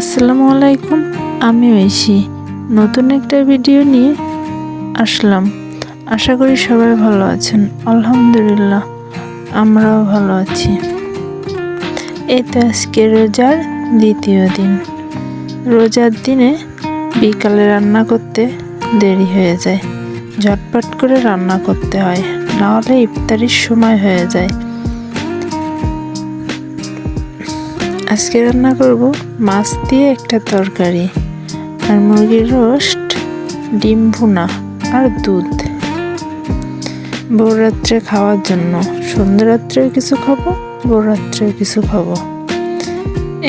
আসসালামু আলাইকুম, আমি ঐশী নতুন একটা ভিডিও নিয়ে আসলাম। আশা করি সবাই ভালো আছেন। আলহামদুলিল্লাহ, আমরাও ভালো আছি। এই তো আজকে রোজার দ্বিতীয় দিন। রোজার দিনে বিকালে রান্না করতে দেরি হয়ে যায়, ঝটপট করে রান্না করতে হয়, নাহলে ইফতারির সময় হয়ে যায়। আজকে রান্না করব মাছ দিয়ে একটা তরকারি, আর মুরগির রোস্ট, ডিম ভুনা আর দুধ। ভোররাত্রে খাওয়ার জন্য, সন্ধ্যারাত্রেও কিছু খাবো, ভোররাত্রেও কিছু খাবো।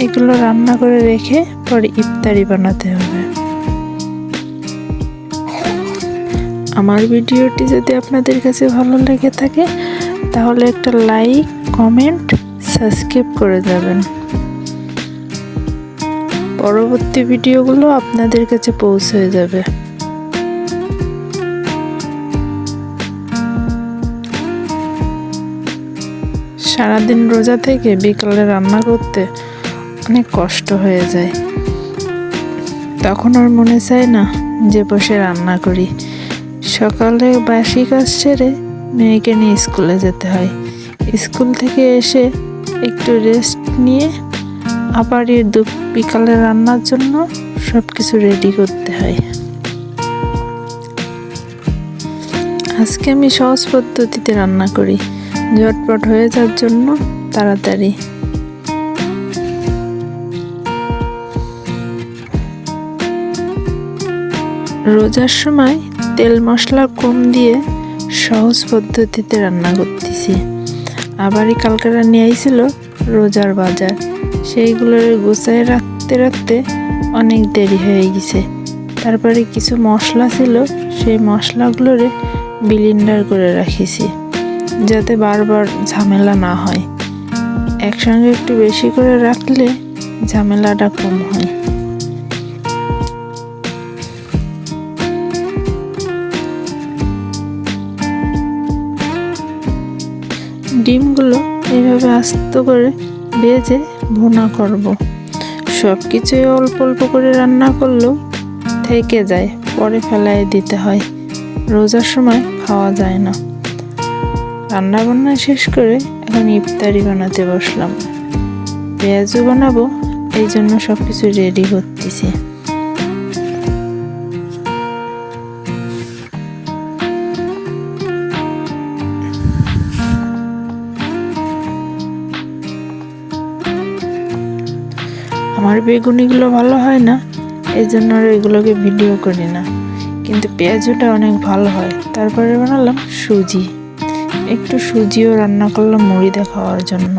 এগুলো রান্না করে রেখে পরে ইফতারি বানাতে হবে। আমার ভিডিওটি যদি আপনাদের কাছে ভালো লেগে থাকে তাহলে একটা লাইক, কমেন্ট, সাবস্ক্রাইব করে যাবেন। পরবর্তী ভিডিওগুলো আপনাদের কাছে পৌঁছে যাবে। সারাদিন রোজা থেকে বিকালে রান্না করতে অনেক কষ্ট হয়ে যায়, তখন আর মনে চায় না যে বসে রান্না করি। সকালে বাসি কাজ সেরে মেয়েকে নিয়ে স্কুলে যেতে হয়। স্কুল থেকে এসে একটু রেস্ট নিয়ে আবার বিকালে রান্নার জন্য সব কিছু রেডি করতে হয়। আজকে আমি সহজ পদ্ধতিতে রান্না করি, ঝটপট হয়ে যাওয়ার জন্য, তাড়াতাড়ি। রোজার সময় তেল মশলা কম দিয়ে সহজ পদ্ধতিতে রান্না করতেছি। আবারই কালকেরা নিয়ে আইছিল রোজার বাজার, সেইগুলোর গোছায় রাখতে রাখতে অনেক দেরি হয়ে গেছে। তারপরে কিছু মশলা ছিল, সেই মশলাগুলোরে ব্লেন্ডার করে রাখিছি যাতে বারবার ঝামেলা না হয়। একসঙ্গে একটু বেশি করে রাখলে ঝামেলাটা কম হয়। ডিমগুলো এইভাবে আস্ত করে ভেজে ভুনা করব। সব কিছুই অল্প অল্প করে রান্না করলেও থেকে যায়, পরে ফেলাই দিতে হয়। রোজার সময় খাওয়া যায় না। রান্না বান্না শেষ করে এখন ইফতারি বানাতে বসলাম। পেঁয়াজও বানাবো, এই জন্য সব কিছু রেডি করতেছি। আমার বেগুনিগুলো ভালো হয় না, এই জন্য আর এগুলোকে ভিডিও করি না, কিন্তু পেঁয়াজটা অনেক ভালো হয়। তারপরে বানালাম সুজি, একটু সুজিও রান্না করলাম মুড়ি দিয়ে খাওয়ার জন্য।